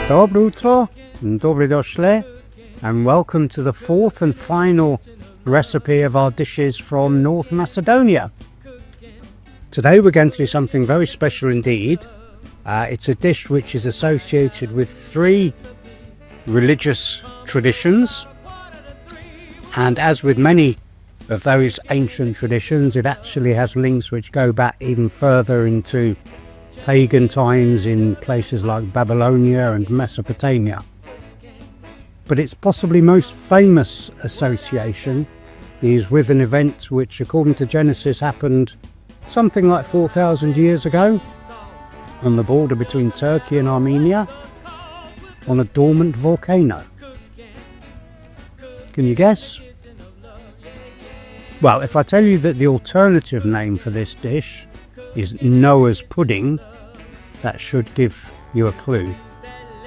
Dobro jutro, dobre došli, and welcome to the fourth and final recipe of our dishes from North Macedonia. Today we're going to do something very special indeed. It's a dish which is associated with three religious traditions, and as with many of those ancient traditions, it actually has links which go back even further into pagan times in places like Babylonia and Mesopotamia. But its possibly most famous association is with an event which, according to Genesis, happened something like 4,000 years ago on the border between Turkey and Armenia on a dormant volcano. Can you guess? Well, if I tell you that the alternative name for this dish is Noah's pudding, that should give you a clue.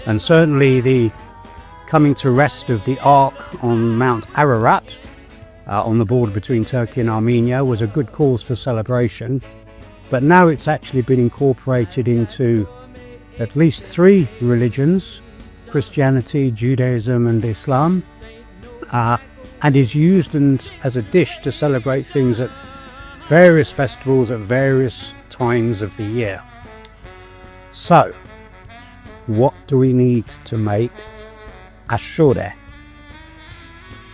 And certainly the coming to rest of the Ark on Mount Ararat, on the border between Turkey and Armenia, was a good cause for celebration. But now it's actually been incorporated into at least three religions: Christianity, Judaism and Islam, and is used as a dish to celebrate things at various festivals at various times of the year. So, what do we need to make Ashure?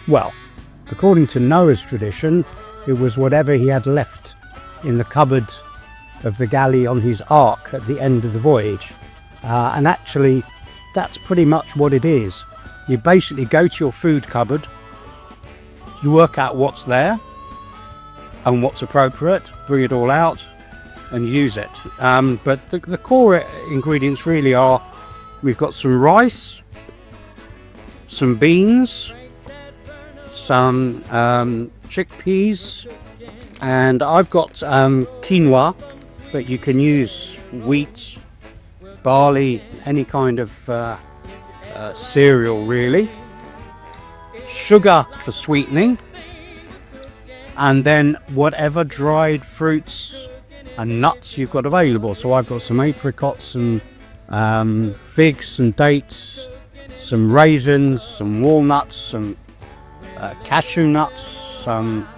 Well, according to Noah's tradition, it was whatever he had left in the cupboard of the galley on his ark at the end of the voyage. And actually, that's pretty much what it is. You basically go to your food cupboard, you work out what's there and what's appropriate, bring it all out and use it. But the core ingredients really are, we've got some rice, some beans, some chickpeas, and I've got quinoa, but you can use wheat, barley, any kind of cereal really. Sugar for sweetening, and then whatever dried fruits and nuts you've got available. So I've got some apricots and figs and dates, some raisins, some walnuts, some cashew nuts, some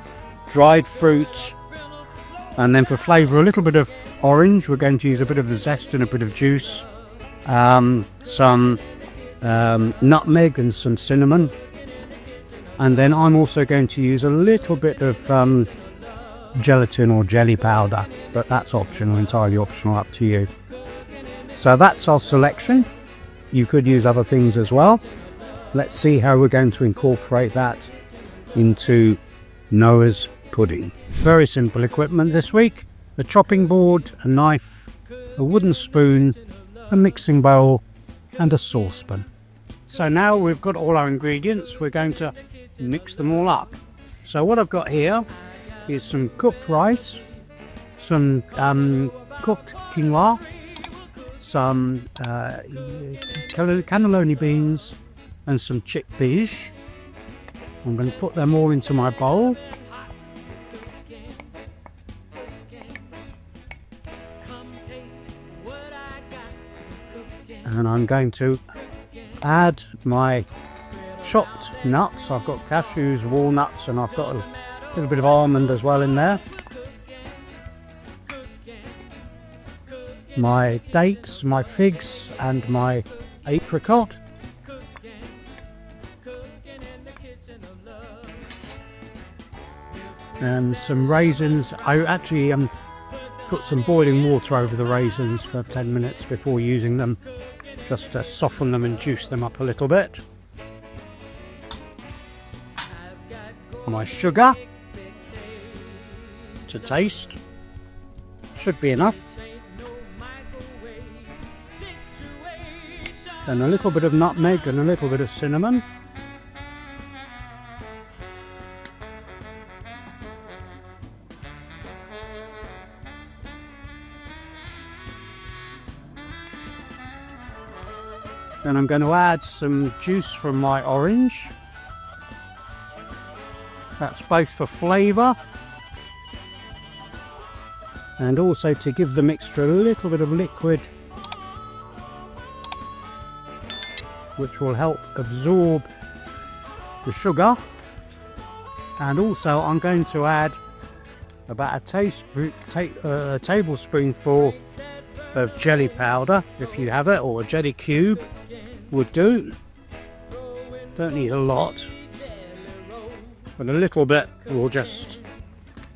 dried fruit, and then for flavour a little bit of orange. We're going to use a bit of the zest and a bit of juice, some nutmeg and some cinnamon. And then I'm also going to use a little bit of gelatin or jelly powder, but that's optional, entirely optional, up to you. So that's our selection. You could use other things as well. Let's see how we're going to incorporate that into Noah's pudding. Very simple equipment this week: a chopping board, a knife, a wooden spoon, a mixing bowl and a saucepan. So now we've got all our ingredients, we're going to mix them all up. So what I've got here is some cooked rice, some cooked quinoa, some cannelloni beans and some chickpeas. I'm going to put them all into my bowl. And I'm going to add my chopped nuts. I've got cashews, walnuts, and I've got a little bit of almond as well in there. My dates, my figs and my apricot. And some raisins. I actually put some boiling water over the raisins for 10 minutes before using them, just to soften them and juice them up a little bit. My sugar to taste, should be enough. Then a little bit of nutmeg and a little bit of cinnamon. Then I'm going to add some juice from my orange. That's both for flavour and also to give the mixture a little bit of liquid which will help absorb the sugar. And also I'm going to add about a tablespoonful of jelly powder, if you have it, or a jelly cube would do. Don't need a lot, but a little bit will just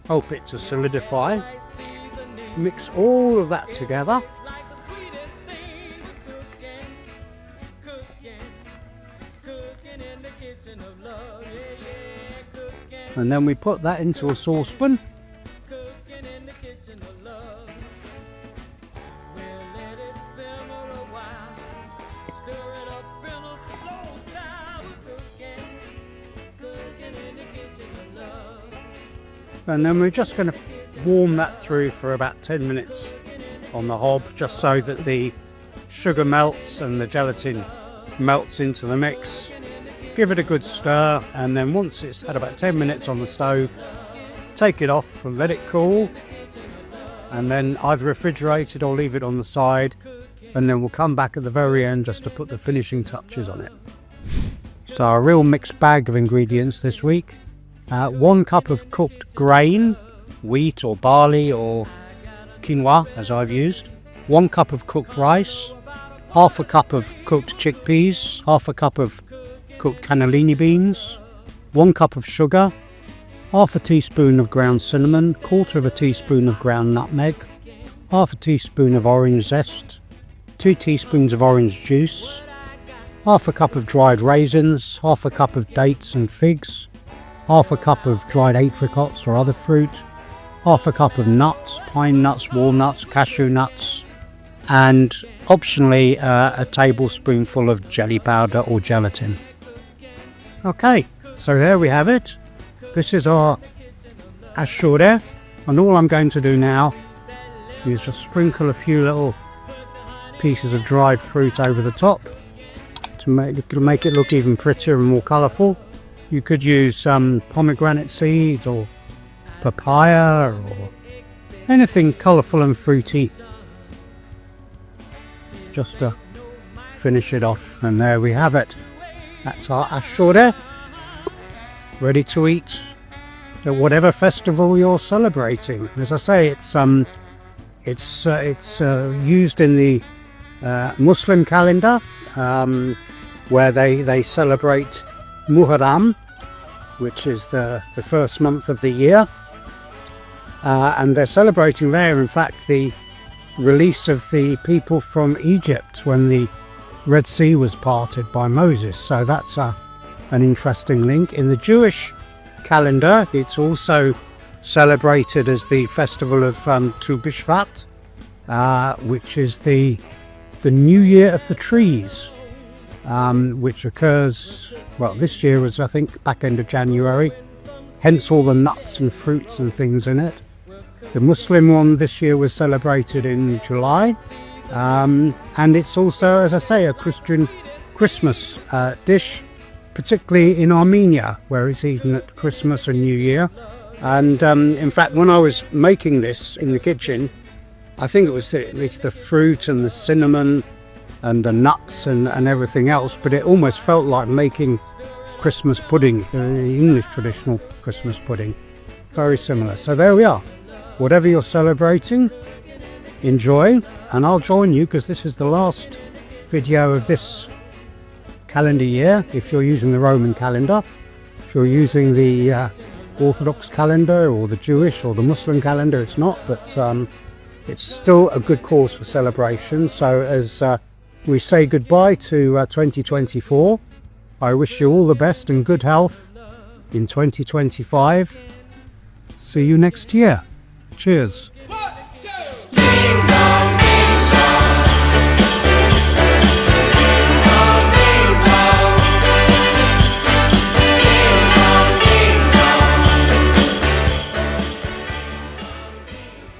help it to solidify. Mix all of that together. And then we put that into a saucepan. And then we're just going to warm that through for about 10 minutes on the hob, just so that the sugar melts and the gelatin melts into the mix. Give it a good stir, and then once it's had about 10 minutes on the stove, take it off and let it cool, and then either refrigerate it or leave it on the side, and then we'll come back at the very end just to put the finishing touches on it. So a real mixed bag of ingredients this week. 1 cup of cooked grain, wheat or barley or quinoa as I've used. 1 cup of cooked rice, half a cup of cooked chickpeas, half a cup of cooked cannellini beans, 1 cup of sugar, half a teaspoon of ground cinnamon, 1/4 teaspoon of ground nutmeg, half a teaspoon of orange zest, 2 teaspoons of orange juice, half a cup of dried raisins, half a cup of dates and figs, half a cup of dried apricots or other fruit, half a cup of nuts, pine nuts, walnuts, cashew nuts, and optionally a tablespoonful of jelly powder or gelatin. Okay, so there we have it. This is our Ashure, and all I'm going to do now is just sprinkle a few little pieces of dried fruit over the top to make it look even prettier and more colourful. You could use some pomegranate seeds or papaya or anything colourful and fruity just to finish it off. And there we have it. That's our Ashure, ready to eat at whatever festival you're celebrating. As I say, it's used in the Muslim calendar, where they celebrate Muharram, which is the first month of the year, and they're celebrating there, in fact, the release of the people from Egypt when the Red Sea was parted by Moses. So that's an interesting link. In the Jewish calendar, it's also celebrated as the festival of Tu B'Shvat, which is the New Year of the Trees, which occurs, well, this year was, I think, back end of January, hence all the nuts and fruits and things in it. The Muslim one this year was celebrated in July, and it's also, as I say, a Christian Christmas dish, particularly in Armenia, where it's eaten at Christmas and New Year. And in fact, when I was making this in the kitchen, I think it's the fruit and the cinnamon and the nuts and everything else, but it almost felt like making Christmas pudding, the English traditional Christmas pudding. Very similar. So there we are. Whatever you're celebrating, enjoy, and I'll join you because this is the last video of this calendar year if you're using the Roman calendar. If you're using the Orthodox calendar or the Jewish or the Muslim calendar, it's not, but it's still a good cause for celebration. So as we say goodbye to 2024, I wish you all the best and good health in 2025. See you next year. Cheers.